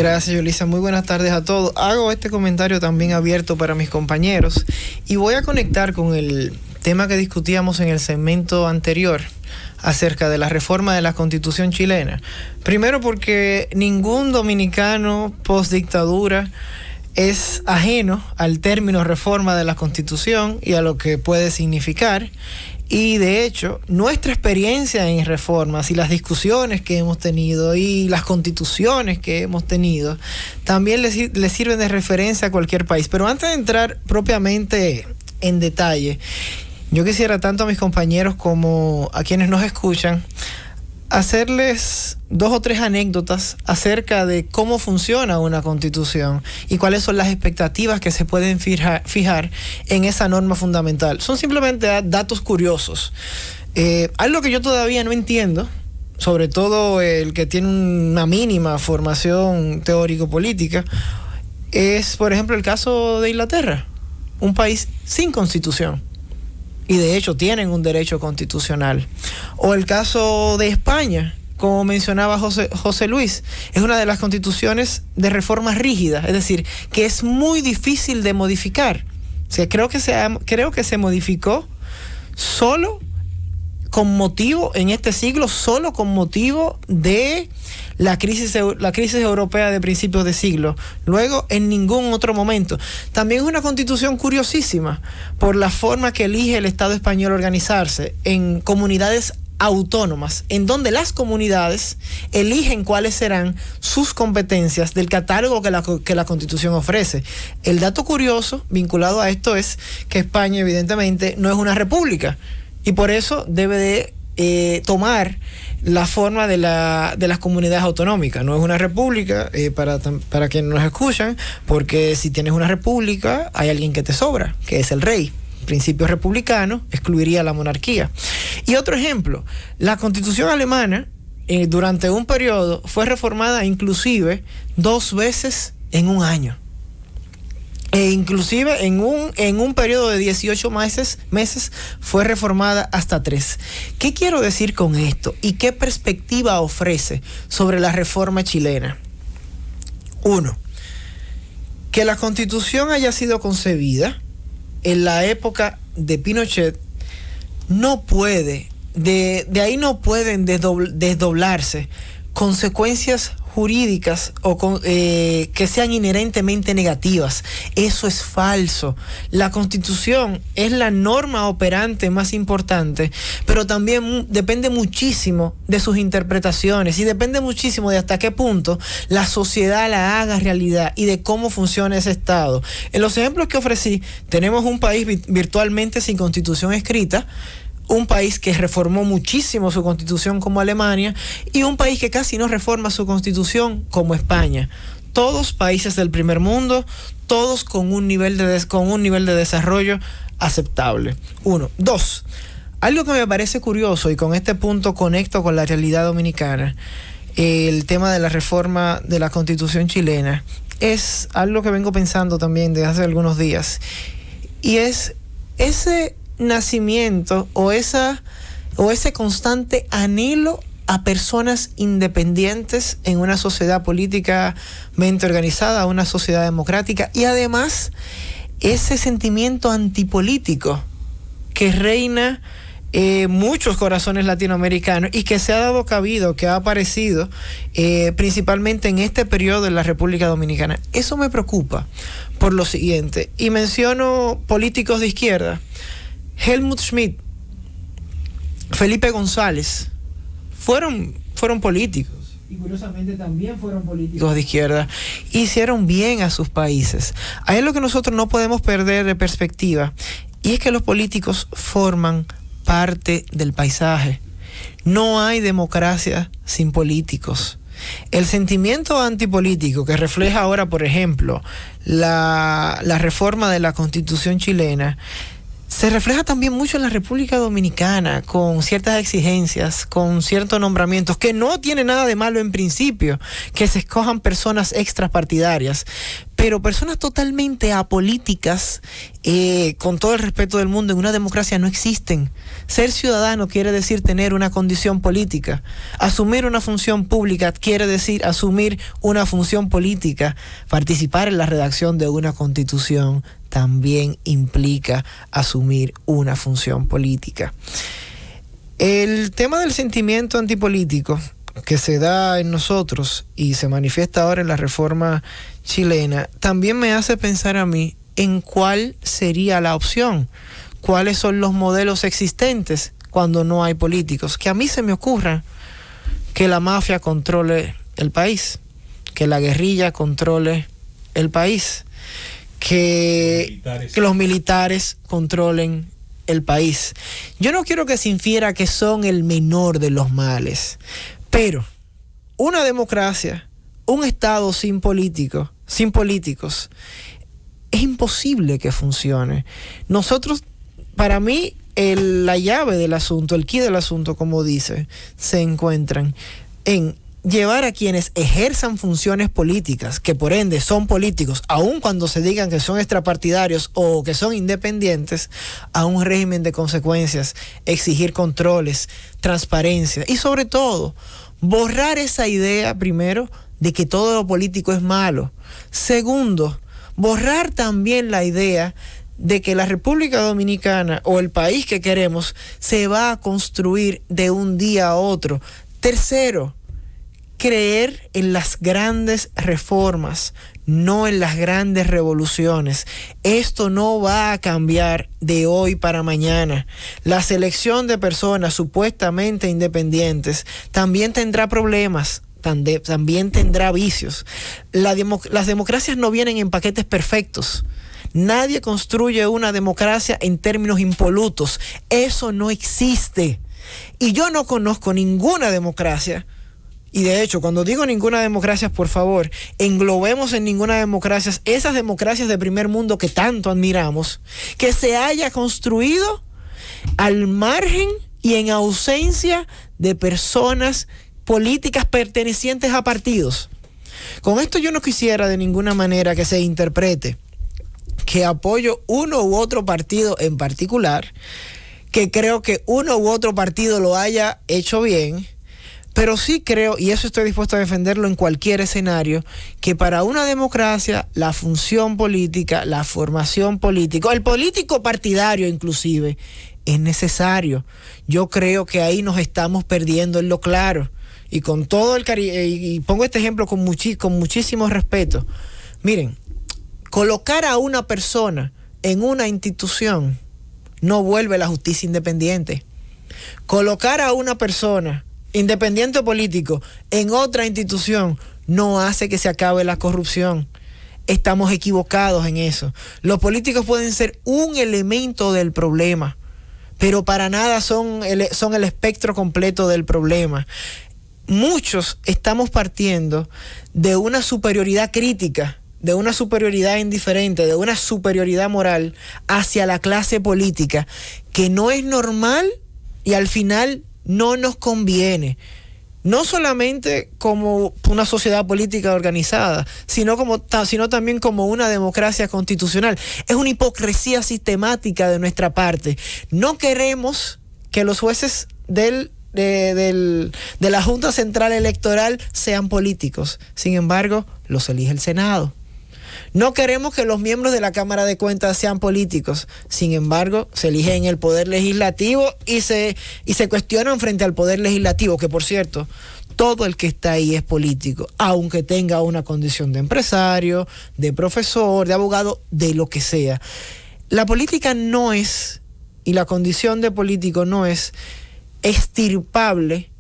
Gracias, Yulisa. Muy buenas tardes a todos. Hago este comentario también abierto para mis compañeros y voy a conectar con el tema que discutíamos en el segmento anterior acerca de la reforma de la Constitución chilena. Primero porque ningún dominicano postdictadura es ajeno al término reforma de la Constitución y a lo que puede significar. Y de hecho, nuestra experiencia en reformas y las discusiones que hemos tenido y las constituciones que hemos tenido también les sirven de referencia a cualquier país. Pero antes de entrar propiamente en detalle, yo quisiera tanto a mis compañeros como a quienes nos escuchan hacerles 2 o 3 anécdotas acerca de cómo funciona una constitución y cuáles son las expectativas que se pueden fijar en esa norma fundamental. Son simplemente datos curiosos. Algo que yo todavía no entiendo, sobre todo el que tiene una mínima formación teórico-política, es, por ejemplo, el caso de Inglaterra, un país sin constitución. Y de hecho tienen un derecho constitucional. O el caso de España, como mencionaba José Luis, es una de las constituciones de reforma rígida, es decir, que es muy difícil de modificar. O sea, creo que se modificó solo con motivo, en este siglo, solo con motivo de la crisis europea de principios de siglo. Luego, en ningún otro momento. También es una constitución curiosísima por la forma que elige el Estado español organizarse en comunidades autónomas, en donde las comunidades eligen cuáles serán sus competencias del catálogo que la Constitución ofrece. El dato curioso vinculado a esto es que España, evidentemente, no es una república y por eso debe de tomar la forma de las comunidades autonómicas. No es una república, para quienes nos escuchan, porque si tienes una república hay alguien que te sobra, que es el rey. Principio republicano excluiría la monarquía. Y otro ejemplo, la Constitución alemana durante un periodo fue reformada inclusive 2 veces en un año. E inclusive en un periodo de 18 meses fue reformada hasta 3. ¿Qué quiero decir con esto? ¿Y qué perspectiva ofrece sobre la reforma chilena? 1. Que la Constitución haya sido concebida en la época de Pinochet no puede, de ahí no pueden desdoblarse consecuencias jurídicas o que sean inherentemente negativas. Eso es falso. La Constitución es la norma operante más importante, pero también depende muchísimo de sus interpretaciones y depende muchísimo de hasta qué punto la sociedad la haga realidad y de cómo funciona ese Estado. En los ejemplos que ofrecí, tenemos un país virtualmente sin Constitución escrita, un país que reformó muchísimo su constitución como Alemania y un país que casi no reforma su constitución como España. Todos países del primer mundo, todos con un nivel de desarrollo aceptable. 1. 2. Algo que me parece curioso y con este punto conecto con la realidad dominicana, el tema de la reforma de la constitución chilena, es algo que vengo pensando también desde hace algunos días y es ese nacimiento o ese constante anhelo a personas independientes en una sociedad políticamente organizada, una sociedad democrática, y además ese sentimiento antipolítico que reina muchos corazones latinoamericanos y que se ha dado cabido, que ha aparecido principalmente en este periodo de la República Dominicana. Eso me preocupa por lo siguiente, y menciono políticos de izquierda. Helmut Schmidt, Felipe González, fueron políticos y curiosamente también fueron políticos de izquierda. Hicieron bien a sus países. Ahí es lo que nosotros no podemos perder de perspectiva, y es que los políticos forman parte del paisaje. No hay democracia sin políticos. El sentimiento antipolítico que refleja ahora, por ejemplo, la reforma de la Constitución chilena, se refleja también mucho en la República Dominicana, con ciertas exigencias, con ciertos nombramientos, que no tiene nada de malo en principio, que se escojan personas extrapartidarias, pero personas totalmente apolíticas, con todo el respeto del mundo, en una democracia no existen. Ser ciudadano quiere decir tener una condición política. Asumir una función pública quiere decir asumir una función política. Participar en la redacción de una constitución también implica asumir una función política. El tema del sentimiento antipolítico que se da en nosotros y se manifiesta ahora en la reforma chilena, también me hace pensar a mí en cuál sería la opción, cuáles son los modelos existentes cuando no hay políticos. Que a mí se me ocurra que la mafia controle el país, que la guerrilla controle el país, que los militares controlen el país. Yo no quiero que se infiera que son el menor de los males, pero una democracia, un Estado sin políticos, es imposible que funcione. Nosotros, para mí, la llave del asunto, el quid del asunto, como dice, se encuentran en llevar a quienes ejerzan funciones políticas, que por ende son políticos, aun cuando se digan que son extrapartidarios o que son independientes, a un régimen de consecuencias, exigir controles, transparencia y sobre todo, borrar esa idea, primero, de que todo lo político es malo. Segundo, borrar también la idea de que la República Dominicana o el país que queremos se va a construir de un día a otro. Tercero, creer en las grandes reformas, no en las grandes revoluciones. Esto no va a cambiar de hoy para mañana. La selección de personas supuestamente independientes también tendrá problemas, también tendrá vicios. Las democracias no vienen en paquetes perfectos. Nadie construye una democracia en términos impolutos. Eso no existe. Y yo no conozco ninguna democracia. Y de hecho, cuando digo ninguna democracia, por favor, englobemos en ninguna democracia esas democracias de primer mundo que tanto admiramos, que se haya construido al margen y en ausencia de personas políticas pertenecientes a partidos. Con esto yo no quisiera de ninguna manera que se interprete que apoyo uno u otro partido en particular, que creo que uno u otro partido lo haya hecho bien, pero sí creo, y eso estoy dispuesto a defenderlo en cualquier escenario, que para una democracia la función política, la formación política, el político partidario inclusive, es necesario. Yo creo que ahí nos estamos perdiendo en lo claro. Y con todo el cariño, y pongo este ejemplo con muchísimo respeto. Miren, colocar a una persona en una institución no vuelve la justicia independiente. Colocar a una persona independiente o político en otra institución no hace que se acabe la corrupción. Estamos equivocados en eso. Los políticos pueden ser un elemento del problema, pero para nada son el espectro completo del problema. Muchos estamos partiendo de una superioridad crítica, de una superioridad indiferente, de una superioridad moral hacia la clase política, que no es normal y al final no nos conviene. No solamente como una sociedad política organizada, sino también como una democracia constitucional. Es una hipocresía sistemática de nuestra parte. No queremos que los jueces de la Junta Central Electoral sean políticos. Sin embargo, los elige el Senado. No queremos que los miembros de la Cámara de Cuentas sean políticos. Sin embargo, se elige en el Poder Legislativo y se cuestionan frente al Poder Legislativo, que por cierto, todo el que está ahí es político, aunque tenga una condición de empresario, de profesor, de abogado, de lo que sea. La política no es, y la condición de político no es extirpable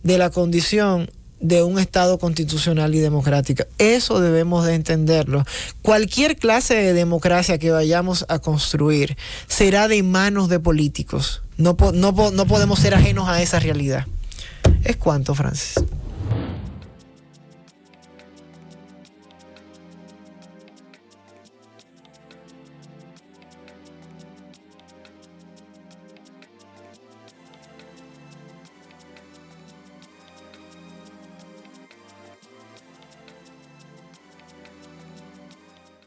de la condición de un Estado constitucional y democrático. Eso debemos de entenderlo. Cualquier clase de democracia que vayamos a construir será de manos de políticos. No podemos ser ajenos a esa realidad. ¿Es cuánto, Francis?